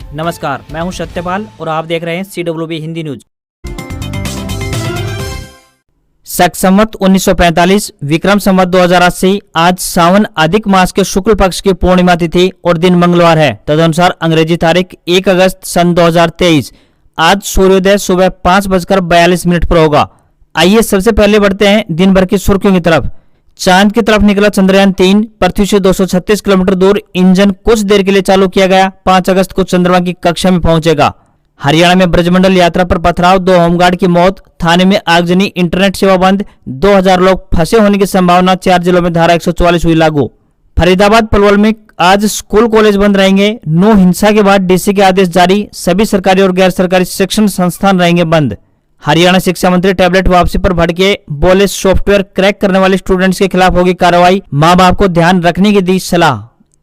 नमस्कार, मैं हूं सत्यपाल और आप देख रहे हैं CWB हिंदी न्यूज। शक संवत 1945 विक्रम संवत 2080 आज सावन अधिक मास के शुक्ल पक्ष की पूर्णिमा तिथि और दिन मंगलवार है। तदनुसार अंग्रेजी तारीख 1 अगस्त सन 2023 आज सूर्योदय सुबह 5:42 पर होगा। आइए सबसे पहले बढ़ते हैं दिन भर की सुर्खियों की तरफ। चांद की तरफ निकला चंद्रयान 3, पृथ्वी से 236 किलोमीटर दूर इंजन कुछ देर के लिए चालू किया गया। 5 अगस्त को चंद्रमा की कक्षा में पहुंचेगा। हरियाणा में ब्रजमंडल यात्रा पर पथराव, 2 होमगार्ड की मौत, थाने में आगजनी, इंटरनेट सेवा बंद, 2000 लोग फंसे होने की संभावना, 4 जिलों में धारा 144 हुई लागू। फरीदाबाद पलवल में आज स्कूल कॉलेज बंद रहेंगे। नो हिंसा के बाद डीसी के आदेश जारी, सभी सरकारी और गैर सरकारी शिक्षण संस्थान रहेंगे बंद। हरियाणा शिक्षा मंत्री टैबलेट वापसी पर भड़के, बोले सॉफ्टवेयर क्रैक करने वाले स्टूडेंट्स के खिलाफ होगी कार्रवाई, मां बाप को ध्यान रखने की दी सलाह।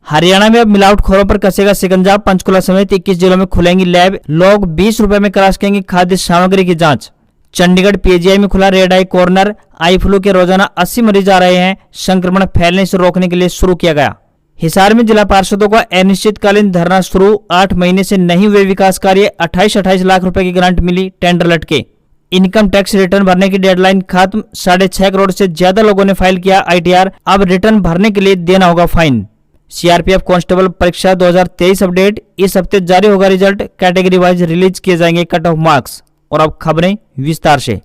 हरियाणा में अब मिलावटखोरों पर कसेगा शिकंजा, पंचकुला समेत 21 जिलों में खुलेंगी लैब, लोग 20 रुपए में करा सकेंगे खाद्य सामग्री की जांच। चंडीगढ़ पीजीआई में खुला रेड आई कॉर्नर, आई फ्लू के रोजाना 80 मरीज आ रहे हैं, संक्रमण फैलने से रोकने के लिए शुरू किया गया। हिसार में जिला पार्षदों का अनिश्चितकालीन धरना शुरू, 8 महीने से नहीं हुए विकास कार्य, 28 लाख रुपए की ग्रांट मिली, टेंडर लटके। इनकम टैक्स रिटर्न भरने की डेडलाइन खत्म, 6.5 करोड़ से ज्यादा लोगों ने फाइल किया ITR, अब रिटर्न भरने के लिए देना होगा फाइन। CRPF कांस्टेबल परीक्षा 2023 अपडेट, इस हफ्ते जारी होगा रिजल्ट, कैटेगरी वाइज रिलीज किए जाएंगे कट ऑफ मार्क्स। और अब खबरें विस्तार से।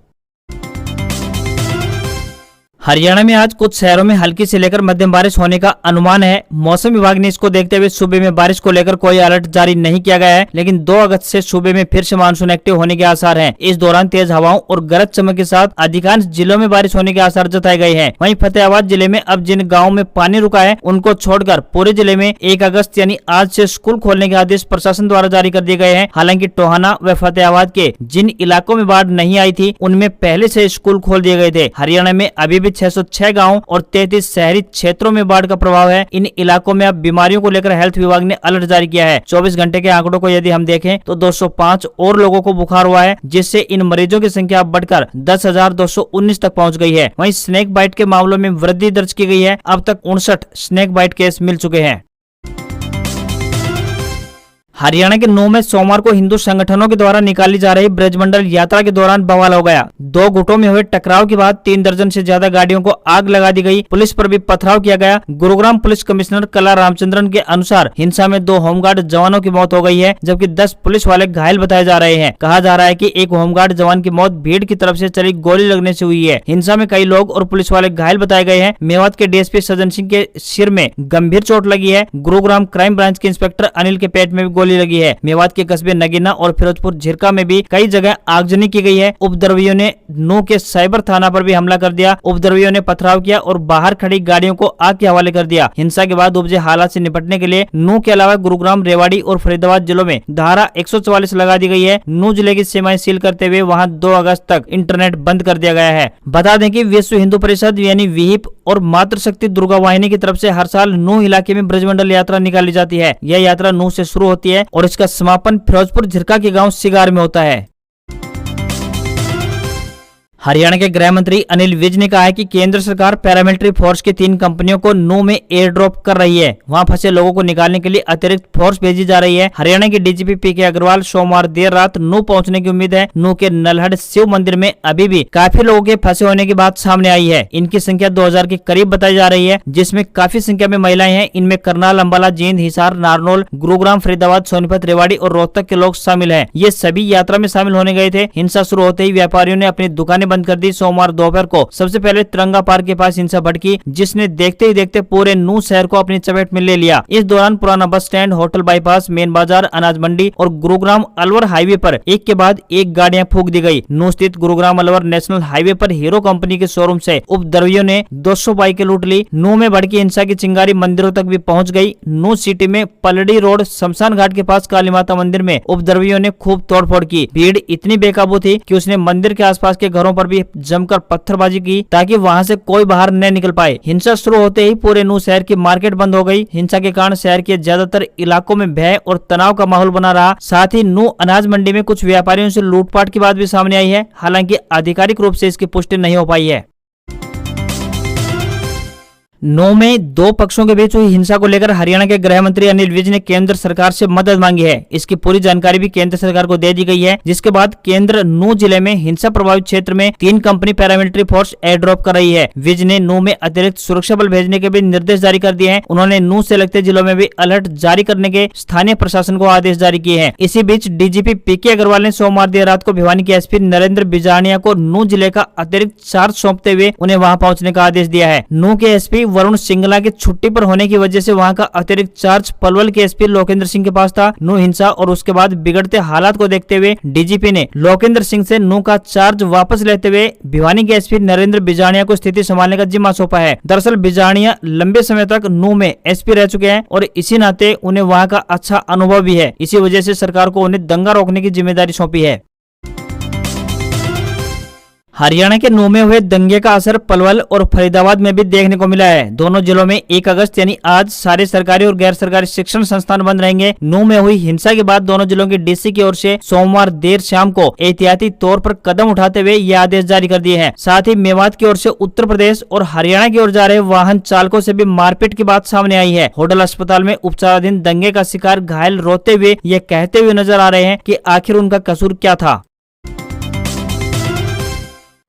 हरियाणा में आज कुछ शहरों में हल्की से लेकर मध्यम बारिश होने का अनुमान है। मौसम विभाग ने इसको देखते हुए सूबे में बारिश को लेकर कोई अलर्ट जारी नहीं किया गया है, लेकिन 2 अगस्त से सूबे में फिर से मानसून एक्टिव होने के आसार हैं। इस दौरान तेज हवाओं और गरज चमक के साथ अधिकांश जिलों में बारिश होने के आसार जताए गए हैं। वहीं फतेहाबाद जिले में अब जिन गाँव में पानी रुका है उनको छोड़कर पूरे जिले में 1 अगस्त यानी आज से स्कूल खोलने के आदेश प्रशासन द्वारा जारी कर दिए गए हैं। हालांकि टोहाना व फतेहाबाद के जिन इलाकों में बाढ़ नहीं आई थी उनमें पहले से स्कूल खोल दिए गए थे। हरियाणा में अभी भी 606 गांव और 33 शहरी क्षेत्रों में बाढ़ का प्रभाव है। इन इलाकों में अब बीमारियों को लेकर हेल्थ विभाग ने अलर्ट जारी किया है। 24 घंटे के आंकड़ों को यदि हम देखें तो 205 और लोगों को बुखार हुआ है, जिससे इन मरीजों की संख्या बढ़कर 10,219 तक पहुंच गई है। वहीं स्नेक बाइट के मामलों में वृद्धि दर्ज की गई है। अब तक 59 स्नेक बाइट केस मिल चुके हैं। हरियाणा के नूंह में सोमवार को हिंदू संगठनों के द्वारा निकाली जा रही ब्रजमंडल यात्रा के दौरान बवाल हो गया। 2 गुटों में हुए टकराव के बाद 3 दर्जन से ज्यादा गाड़ियों को आग लगा दी गई, पुलिस पर भी पथराव किया गया। गुरुग्राम पुलिस कमिश्नर कला रामचंद्रन के अनुसार हिंसा में 2 होमगार्ड जवानों की मौत हो गई है, जबकि 10 पुलिस वाले घायल बताए जा रहे हैं। कहा जा रहा है कि एक होमगार्ड जवान की मौत भीड़ की तरफ से चली गोली लगने से हुई है। हिंसा में कई लोग और पुलिस वाले घायल बताए गए हैं। मेवात के DSP सज्जन सिंह के सिर में गंभीर चोट लगी है। गुरुग्राम क्राइम ब्रांच के इंस्पेक्टर अनिल के पेट में भी गोली लगी है। मेवात के कस्बे नगीना और फिरोजपुर झिरका में भी कई जगह आगजनी की गई है। उपद्रवियों ने नूंह के साइबर थाना पर भी हमला कर दिया। उपद्रवियों ने पथराव किया और बाहर खड़ी गाड़ियों को आग के हवाले कर दिया। हिंसा के बाद उपजे हालात से निपटने के लिए नूंह के अलावा गुरुग्राम, रेवाड़ी और फरीदाबाद जिलों में धारा 144 लगा दी गई है। नूंह जिले की सीमाएं सील करते हुए वहां 2 अगस्त तक इंटरनेट बंद कर दिया गया है। बता दें कि विश्व हिंदू परिषद यानी विहिप और मातृशक्ति दुर्गा वाहिनी की तरफ से हर साल नूंह इलाके में ब्रजमंडल यात्रा निकाली जाती है। यह यात्रा नूंह से शुरू होती है और इसका समापन फिरोजपुर झिरका के गांव सिगार में होता है। हरियाणा के गृह मंत्री अनिल विज ने कहा है कि केंद्र सरकार पैरामिलिट्री फोर्स की 3 कंपनियों को नूंह में एयर ड्रॉप कर रही है। वहां फंसे लोगों को निकालने के लिए अतिरिक्त फोर्स भेजी जा रही है। हरियाणा के DGP PK अग्रवाल सोमवार देर रात नूंह पहुंचने की उम्मीद है। नूंह के नलहड़ शिव मंदिर में अभी भी काफी लोगों के फंसे होने की बात सामने आई है। इनकी संख्या 2000 के करीब बताई जा रही है, जिसमें काफी संख्या में महिलाएं हैं। इनमें करनाल, अंबाला, जींद, हिसार, नारनौल, गुरुग्राम, फरीदाबाद, सोनीपत, रेवाड़ी और रोहतक के लोग शामिल है। ये सभी यात्रा में शामिल होने गए थे। हिंसा शुरू होते ही व्यापारियों ने अपनी दुकानें बंद कर दी। सोमवार दोपहर को सबसे पहले तिरंगा पार्क के पास हिंसा भड़की, जिसने देखते ही देखते पूरे नूंह शहर को अपनी चपेट में ले लिया। इस दौरान पुराना bus stand, hotel bypass, main बाजार, अनाज मंडी और गुरुग्राम अलवर हाईवे पर एक के बाद एक गाड़ियां फूंक दी गई। नूंह स्थित गुरुग्राम अलवर नेशनल हाईवे पर हीरो कंपनी के शोरूम से उपद्रवियों ने 200 बाइकें लूट ली। नूंह में भड़की हिंसा की चिंगारी मंदिरों तक भी पहुंच गई। नूंह सिटी में पलड़ी रोड शमशान घाट के पास काली माता मंदिर में उपद्रवियों ने खूब तोड़फोड़ की। भीड़ इतनी बेकाबू थी कि उसने मंदिर के आसपास के घरों पर भी जमकर पत्थरबाजी की ताकि वहां से कोई बाहर न निकल पाए। हिंसा शुरू होते ही पूरे नूंह शहर की मार्केट बंद हो गई। हिंसा के कारण शहर के ज्यादातर इलाकों में भय और तनाव का माहौल बना रहा। साथ ही नूंह अनाज मंडी में कुछ व्यापारियों से लूटपाट की बात भी सामने आई है। हालांकि आधिकारिक रूप से इसकी पुष्टि नहीं हो पाई है। 9 में दो पक्षों के बीच हुई हिंसा को लेकर हरियाणा के गृह मंत्री अनिल विज ने केंद्र सरकार से मदद मांगी है। इसकी पूरी जानकारी भी केंद्र सरकार को दे दी गई है, जिसके बाद केंद्र नूह जिले में हिंसा प्रभावित क्षेत्र में 3 company paramilitary force air drop कर रही है। विज ने नूह में अतिरिक्त सुरक्षा बल भेजने के भी निर्देश जारी कर दिए हैं। उन्होंने नूह से लगते जिलों में भी अलर्ट जारी करने के स्थानीय प्रशासन को आदेश जारी किए हैं। इसी बीच डीजीपी पीके अग्रवाल ने सोमवार देर रात को भिवानी के एसपी नरेंद्र बिजानिया को नूह जिले का अतिरिक्त चार्ज सौंपते हुए उन्हें वहां पहुंचने का आदेश दिया है। नूह के एसपी वरुण सिंगला के छुट्टी पर होने की वजह से वहां का अतिरिक्त चार्ज पलवल के एसपी लोकेंद्र सिंह के पास था। नूह हिंसा और उसके बाद बिगड़ते हालात को देखते हुए डीजीपी ने लोकेंद्र सिंह से नूह का चार्ज वापस लेते हुए भिवानी के एसपी नरेंद्र बिजानिया को स्थिति संभालने का जिम्मा सौंपा है। दरअसल बिजानिया लंबे समय तक नूह में एसपी रह चुके हैं और इसी नाते उन्हें वहां का अच्छा अनुभव भी है। इसी वजह से सरकार को उन्हें दंगा रोकने की जिम्मेदारी सौंपी है। हरियाणा के नूह में हुए दंगे का असर पलवल और फरीदाबाद में भी देखने को मिला है। दोनों जिलों में 1 अगस्त यानी आज सारे सरकारी और गैर सरकारी शिक्षण संस्थान बंद रहेंगे। नूह में हुई हिंसा के बाद दोनों जिलों के डीसी की ओर से सोमवार देर शाम को एहतियाती तौर पर कदम उठाते हुए ये आदेश जारी कर दिए हैं। साथ ही मेवात की ओर से उत्तर प्रदेश और हरियाणा की ओर जा रहे वाहन चालकों से भी मारपीट की बात सामने आई है। होडल अस्पताल में उपचाराधीन दंगे का शिकार घायल रोते हुए ये कहते हुए नजर आ रहे हैं कि आखिर उनका कसूर क्या था।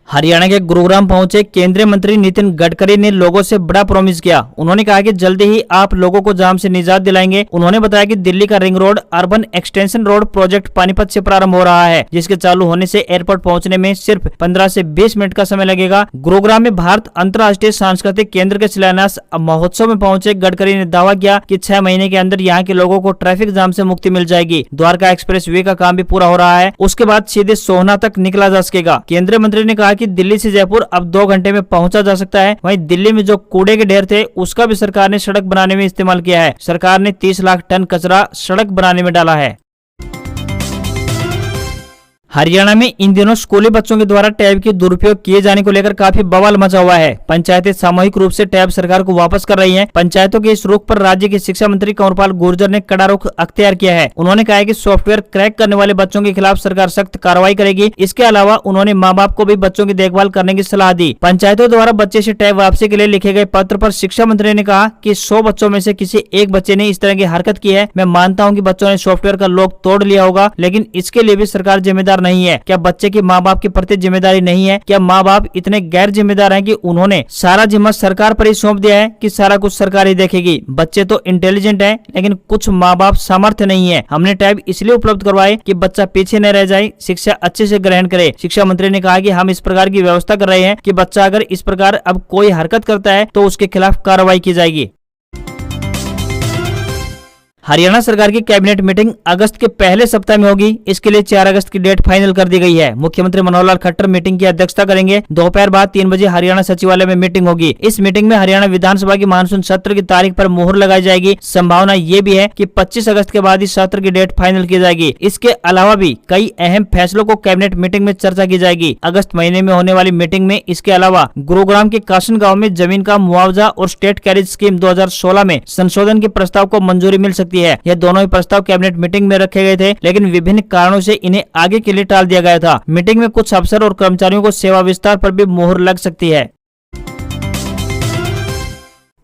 हरियाणा के गुरुग्राम पहुंचे केंद्रीय मंत्री नितिन गडकरी ने लोगों से बड़ा प्रॉमिस किया। उन्होंने कहा कि जल्दी ही आप लोगों को जाम से निजात दिलाएंगे। उन्होंने बताया कि दिल्ली का ring road urban extension road project Panipat से प्रारंभ हो रहा है, जिसके चालू होने से एयरपोर्ट पहुंचने में सिर्फ 15 से 20 मिनट का समय लगेगा। गुरुग्राम में भारत अंतर्राष्ट्रीय सांस्कृतिक केंद्र के शिलान्यास महोत्सव में पहुंचे गडकरी ने दावा किया कि 6 महीने के अंदर यहाँ के लोगों को ट्रैफिक जाम से मुक्ति मिल जाएगी। द्वारका एक्सप्रेस वे का काम भी पूरा हो रहा है, उसके बाद सीधे सोहना तक निकला जा सकेगा। केंद्रीय मंत्री ने कहा कि दिल्ली से जयपुर अब 2 घंटे में पहुंचा जा सकता है। वहीं दिल्ली में जो कूड़े के ढेर थे उसका भी सरकार ने सड़क बनाने में इस्तेमाल किया है। सरकार ने 30 लाख टन कचरा सड़क बनाने में डाला है। हरियाणा में इन दिनों स्कूली बच्चों के द्वारा टैब के दुरुपयोग किए जाने को लेकर काफी बवाल मचा हुआ है। पंचायतें सामूहिक रूप से टैब सरकार को वापस कर रही हैं। पंचायतों के इस रुख पर राज्य के शिक्षा मंत्री कंवरपाल गुर्जर ने कड़ा रुख अख्तियार किया है। उन्होंने कहा है कि सॉफ्टवेयर क्रैक करने वाले बच्चों के खिलाफ सरकार सख्त कार्रवाई करेगी। इसके अलावा उन्होंने माँ बाप को भी बच्चों की देखभाल करने की सलाह दी। पंचायतों द्वारा बच्चे से टैब वापसी के लिए लिखे गए पत्र पर शिक्षा मंत्री ने कहा कि 100 बच्चों में से किसी एक बच्चे ने इस तरह की हरकत की है। मैं मानता हूँ कि बच्चों ने सॉफ्टवेयर का लॉक तोड़ लिया होगा, लेकिन इसके लिए भी सरकार जिम्मेदार नहीं है। क्या बच्चे की माँ बाप के प्रति जिम्मेदारी नहीं है? क्या माँ बाप इतने गैर जिम्मेदार हैं कि उन्होंने सारा जिम्मा सरकार पर ही सौंप दिया है कि सारा कुछ सरकार ही देखेगी? बच्चे तो इंटेलिजेंट हैं, लेकिन कुछ माँ बाप सामर्थ्य नहीं है। हमने टैब इसलिए उपलब्ध करवाए कि बच्चा पीछे न रह जाए, शिक्षा अच्छे से ग्रहण करे। शिक्षा मंत्री ने कहा कि हम इस प्रकार की व्यवस्था कर रहे हैं कि बच्चा अगर इस प्रकार अब कोई हरकत करता है तो उसके खिलाफ कार्रवाई की जाएगी। हरियाणा सरकार की कैबिनेट मीटिंग अगस्त के पहले सप्ताह में होगी। इसके लिए 4 अगस्त की डेट फाइनल कर दी गई है। मुख्यमंत्री मनोहर लाल खट्टर मीटिंग की अध्यक्षता करेंगे। दोपहर बाद 3 बजे हरियाणा सचिवालय में मीटिंग होगी। इस मीटिंग में हरियाणा विधानसभा की मानसून सत्र की तारीख पर मुहर लगाई जाएगी। संभावना ये भी है कि 25 अगस्त के बाद इस सत्र की डेट फाइनल की जाएगी। इसके अलावा भी कई अहम फैसलों को कैबिनेट मीटिंग में चर्चा की जाएगी। अगस्त महीने में होने वाली मीटिंग में इसके अलावा गुरुग्राम के काशन गाँव में जमीन का मुआवजा और स्टेट कैरेज स्कीम 2016 में संशोधन के प्रस्ताव को मंजूरी मिल सकती है। यह दोनों प्रस्ताव कैबिनेट मीटिंग में रखे गए थे, लेकिन विभिन्न कारणों से इन्हें आगे के लिए टाल दिया गया था। मीटिंग में कुछ अफसर और कर्मचारियों को सेवा विस्तार पर भी मुहर लग सकती है।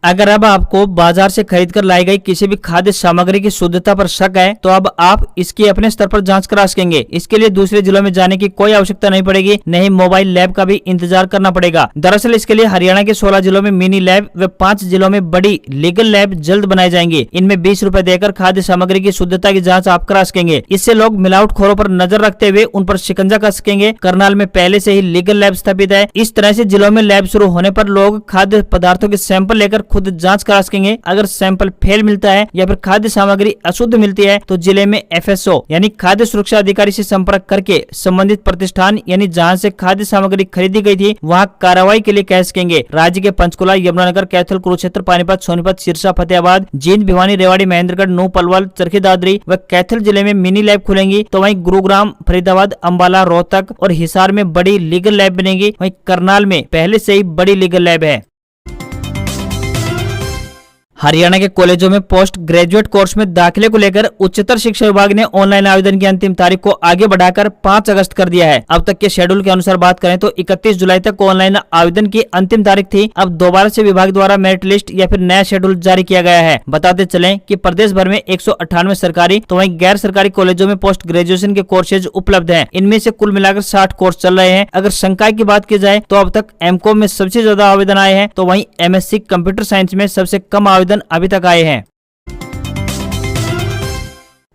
अगर अब आपको बाजार से खरीदकर लाई गई किसी भी खाद्य सामग्री की शुद्धता पर शक है तो अब आप इसकी अपने स्तर पर जांच करा सकेंगे। इसके लिए दूसरे जिलों में जाने की कोई आवश्यकता नहीं पड़ेगी, नहीं मोबाइल लैब का भी इंतजार करना पड़ेगा। दरअसल इसके लिए हरियाणा के 16 जिलों में मिनी लैब व 5 जिलों में बड़ी लीगल लैब जल्द बनाई जाएंगी। इनमें 20 रुपए देकर खाद्य सामग्री की शुद्धता की जाँच आप करा सकेंगे। इससे लोग मिलावटखोरों पर नजर रखते हुए उन पर शिकंजा कर सकेंगे। करनाल में पहले से ही लीगल लैब स्थापित है। इस तरह से जिलों में लैब शुरू होने पर लोग खाद्य पदार्थों के सैंपल लेकर खुद जांच करा सकेंगे। अगर सैंपल फेल मिलता है या फिर खाद्य सामग्री अशुद्ध मिलती है तो जिले में FSO यानी खाद्य सुरक्षा अधिकारी से संपर्क करके संबंधित प्रतिष्ठान यानी जहां से खाद्य सामग्री खरीदी गई थी वहां कार्रवाई के लिए कह सकेंगे। राज्य के पंचकुला, यमुनानगर, कैथल, कुरुक्षेत्र, पानीपत, सोनीपत, सिरसा, फतेहाबाद, जींद, भिवानी, रेवाड़ी, महेंद्रगढ़, नूह, पलवल, चरखी दादरी व कैथल जिले में मिनी लैब खुलेंगी। तो वहीं गुरुग्राम, फरीदाबाद, अंबाला, रोहतक और हिसार में बड़ी लीगल लैब बनेगी। वहीं करनाल में पहले से ही बड़ी लीगल लैब है। हरियाणा के कॉलेजों में पोस्ट ग्रेजुएट कोर्स में दाखिले को लेकर उच्चतर शिक्षा विभाग ने ऑनलाइन आवेदन की अंतिम तारीख को आगे बढ़ाकर 5 अगस्त कर दिया है। अब तक के शेड्यूल के अनुसार बात करें तो 31 जुलाई तक ऑनलाइन आवेदन की अंतिम तारीख थी। अब दोबारा से विभाग द्वारा मेरिट लिस्ट या फिर नया शेड्यूल जारी किया गया है। बताते चलें कि प्रदेश भर में 198 सरकारी तो वहीं गैर सरकारी कॉलेजों में पोस्ट ग्रेजुएशन के कोर्सेज उपलब्ध हैं। इनमें से कुल मिलाकर 60 कोर्स चल रहे हैं। अगर संकाय की बात की जाए तो अब तक एमकॉम में सबसे ज्यादा आवेदन आए हैं, तो वहीं एमएससी कंप्यूटर साइंस में सबसे कम आवेदन अभी तक आए हैं।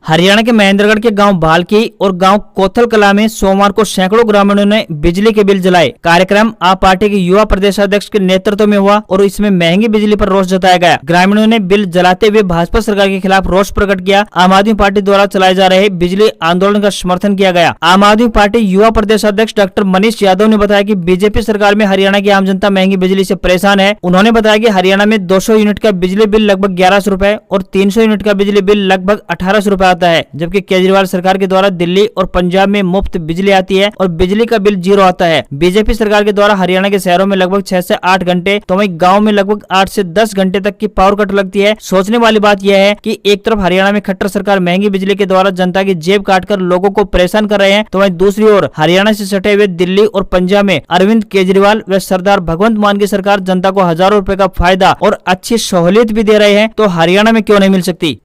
हरियाणा के महेंद्रगढ़ के गांव भालकी और गांव कोथल कला में सोमवार को सैकड़ों ग्रामीणों ने बिजली के बिल जलाए। कार्यक्रम आप पार्टी के युवा प्रदेशाध्यक्ष के नेतृत्व में हुआ और इसमें महंगी बिजली पर रोष जताया गया। ग्रामीणों ने बिल जलाते हुए भाजपा सरकार के खिलाफ रोष प्रकट किया। आम आदमी पार्टी द्वारा चलाए जा रहे बिजली आंदोलन का समर्थन किया गया। आम आदमी पार्टी युवा प्रदेशाध्यक्ष डॉक्टर मनीष यादव ने बताया कि बीजेपी सरकार में हरियाणा की आम जनता महंगी बिजली से परेशान है। उन्होंने बताया कि हरियाणा में 200 यूनिट का बिजली बिल लगभग 1100 रुपए और 300 यूनिट का बिजली बिल लगभग 1800 रुपए आता है, जबकि केजरीवाल सरकार के द्वारा दिल्ली और पंजाब में मुफ्त बिजली आती है और बिजली का बिल 0 आता है। बीजेपी सरकार के द्वारा हरियाणा के शहरों में लगभग 6 से 8 घंटे तो वहीं गांव में लगभग 8 से 10 घंटे तक की पावर कट लगती है। सोचने वाली बात यह है कि एक तरफ हरियाणा में खट्टर सरकार महंगी बिजली के द्वारा जनता की जेब काटकर लोगों को परेशान कर रहे हैं, तो वहीं दूसरी ओर हरियाणा से सटे हुए दिल्ली और पंजाब में अरविंद केजरीवाल व सरदार भगवंत मान की सरकार जनता को हजारों रुपए का फायदा और अच्छी सहूलियत भी दे रहे हैं, तो हरियाणा में क्यों नहीं मिल सकती।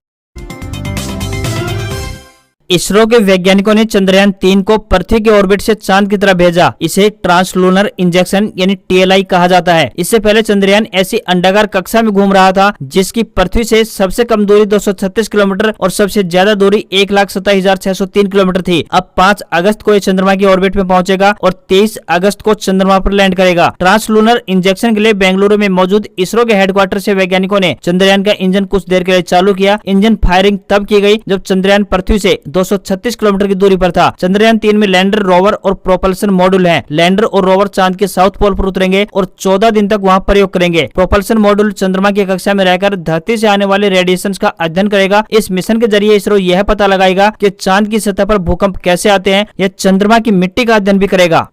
इसरो के वैज्ञानिकों ने चंद्रयान 3 को पृथ्वी के ऑर्बिट से चांद की तरफ भेजा। इसे ट्रांसलूनर इंजेक्शन यानी TLI कहा जाता है। इससे पहले चंद्रयान ऐसी अंडाकार कक्षा में घूम रहा था जिसकी पृथ्वी से सबसे कम दूरी 236 किलोमीटर और सबसे ज्यादा दूरी 1,27,603 किलोमीटर थी। अब 5 अगस्त को यह चंद्रमा की ऑर्बिट में पहुंचेगा और 23 अगस्त को चंद्रमा पर लैंड करेगा। ट्रांसलूनर इंजेक्शन के लिए बेंगलुरु में मौजूद इसरो के हेडक्वार्टर से वैज्ञानिकों ने चंद्रयान का इंजन कुछ देर के लिए चालू किया। इंजन फायरिंग तब की गई जब चंद्रयान पृथ्वी से 236 किलोमीटर की दूरी पर था। चंद्रयान 3 में लैंडर, रोवर और प्रोपल्सन मॉड्यूल हैं। लैंडर और रोवर चांद के साउथ पोल पर उतरेंगे और 14 दिन तक वहां प्रयोग करेंगे। प्रोपल्सन मॉड्यूल चंद्रमा की कक्षा में रहकर धरती से आने वाले रेडिएशन का अध्ययन करेगा। इस मिशन के जरिए इसरो यह पता लगाएगा कि चांद की सतह पर भूकंप कैसे आते हैं। यह चंद्रमा की मिट्टी का अध्ययन भी करेगा।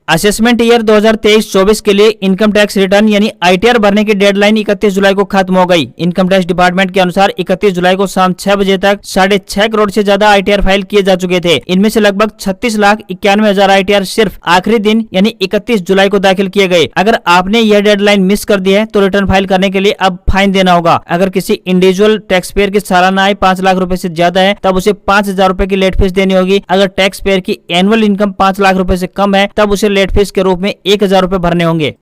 असेसमेंट ईयर 2023-24 के लिए इनकम टैक्स रिटर्न यानी ITR भरने की डेडलाइन 31 जुलाई को खत्म हो गई। इनकम टैक्स डिपार्टमेंट के अनुसार 31 जुलाई को शाम 6 बजे तक 6.5 करोड़ से ज्यादा ITR फाइल किए जा चुके थे। इनमें से लगभग 36,91,000 ITR सिर्फ आखिरी दिन यानी 31 जुलाई को दाखिल किए गए। अगर आपने यह डेडलाइन मिस कर दी है तो रिटर्न फाइल करने के लिए अब फाइन देना होगा। अगर किसी इंडिविजुअल टैक्स पेयर की सालाना आय 5 लाख रुपए से ज्यादा है तब उसे 5,000 रुपए की लेट फीस देनी होगी। अगर टैक्स पेयर की एनुअल इनकम 5 लाख रुपए से कम है तब उसे लेट फीस के रूप में 1,000 रुपए भरने होंगे।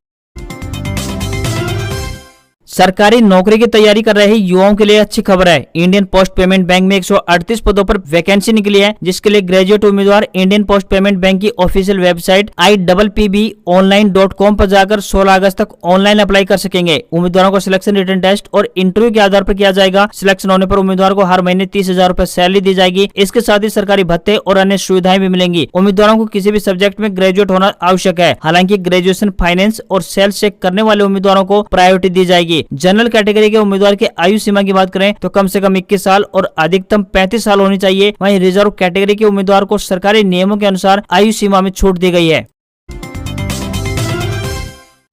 सरकारी नौकरी की तैयारी कर रहे युवाओं के लिए अच्छी खबर है। इंडियन पोस्ट पेमेंट बैंक में 138 पदों पर वैकेंसी निकली है, जिसके लिए ग्रेजुएट उम्मीदवार इंडियन पोस्ट पेमेंट बैंक की ऑफिशियल वेबसाइट IPPBonline.com पर जाकर 16 अगस्त तक ऑनलाइन अप्लाई कर सकेंगे। उम्मीदवारों को सिलेक्शन रिटन टेस्ट और इंटरव्यू के आधार पर किया जाएगा। सिलेक्शन होने पर उम्मीदवार को हर महीने 30,000 रुपए सैलरी दी जाएगी। इसके साथ ही सरकारी भत्ते और अन्य सुविधाएं भी मिलेंगी। उम्मीदवारों को किसी भी सब्जेक्ट में ग्रेजुएट होना आवश्यक है। हालांकि ग्रेजुएशन, फाइनेंस और सेल्स चेक करने वाले उम्मीदवारों को प्रायोरिटी दी जाएगी। जनरल कैटेगरी के उम्मीदवार की आयु सीमा की बात करें तो कम से कम 21 साल और अधिकतम 35 साल होनी चाहिए। वहीं रिजर्व कैटेगरी के उम्मीदवार को सरकारी नियमों के अनुसार आयु सीमा में छूट दी गई है।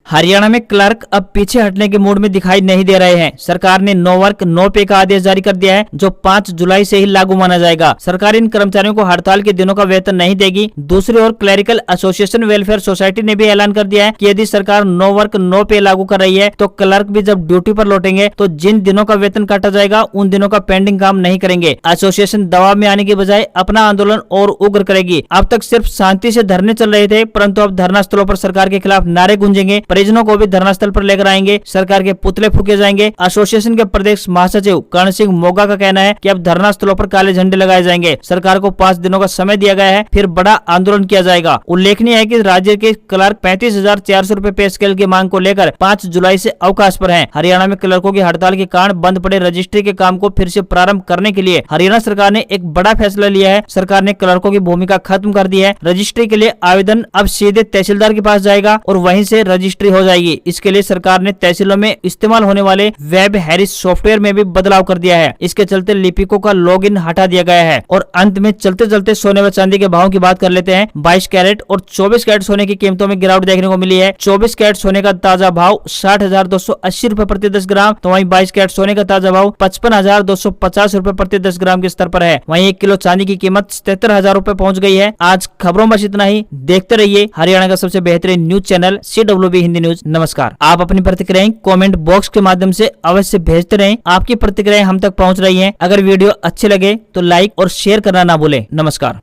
हरियाणा में क्लर्क अब पीछे हटने के मूड में दिखाई नहीं दे रहे हैं। सरकार ने नो वर्क नो पे का आदेश जारी कर दिया है, जो 5 जुलाई से ही लागू माना जाएगा। सरकार इन कर्मचारियों को हड़ताल के दिनों का वेतन नहीं देगी। दूसरी ओर क्लरिकल एसोसिएशन वेलफेयर सोसाइटी ने भी ऐलान कर दिया है कि यदि सरकार नो वर्क नो पे लागू कर रही है तो क्लर्क भी जब ड्यूटी पर लौटेंगे तो जिन दिनों का वेतन काटा जाएगा उन दिनों का पेंडिंग काम नहीं करेंगे। एसोसिएशन दबाव में आने की बजाय अपना आंदोलन और उग्र करेगी। अब तक सिर्फ शांति से धरने चल रहे थे, परंतु अब धरना स्थलों पर सरकार के खिलाफ नारे गूंजेंगे। परिजनों को भी धरना स्थल पर लेकर आएंगे। सरकार के पुतले फूके जाएंगे। एसोसिएशन के प्रदेश महासचिव कर्ण सिंह मोगा का कहना है कि अब धरना स्थलों पर काले झंडे लगाए जाएंगे। सरकार को 5 दिनों का समय दिया गया है, फिर बड़ा आंदोलन किया जाएगा। उल्लेखनीय है कि राज्य के क्लर्क 35,400 रुपए पे स्केल की मांग को लेकर 5 जुलाई से अवकाश पर हैं। हरियाणा में क्लर्कों की हड़ताल के कारण बंद पड़े रजिस्ट्री के काम को फिर से प्रारंभ करने के लिए हरियाणा सरकार ने एक बड़ा फैसला लिया है। सरकार ने क्लर्कों की भूमिका खत्म कर दी है। रजिस्ट्री के लिए आवेदन अब सीधे तहसीलदार के पास जाएगा और वहीं से रजिस्ट्री एंट्री हो जाएगी। इसके लिए सरकार ने तहसीलों में इस्तेमाल होने वाले वेब हैरिस सॉफ्टवेयर में भी बदलाव कर दिया है। इसके चलते लिपिकों का लॉगिन हटा दिया गया है। और अंत में चलते चलते सोने व चांदी के भाव की बात कर लेते हैं। 22 कैरेट और 24 कैरेट सोने की कीमतों में गिरावट देखने को मिली है। 24 कैरेट सोने का ताजा भाव 60,280 रुपए प्रति 10 ग्राम, तो वहीं 22 कैरेट सोने का ताजा भाव 55,250 रुपए प्रति 10 ग्राम के स्तर पर है। वहीं 1 किलो चांदी की कीमत 77,000 रुपए पहुंच गई है। आज खबरों में इतना ही। देखते रहिए हरियाणा का सबसे बेहतरीन news channel CWB Hindi news. नमस्कार। आप अपनी प्रतिक्रियाएं कमेंट बॉक्स के माध्यम से अवश्य भेजते रहें। आपकी प्रतिक्रियाएं हम तक पहुंच रही हैं। अगर वीडियो अच्छे लगे तो लाइक और शेयर करना ना भूलें। नमस्कार।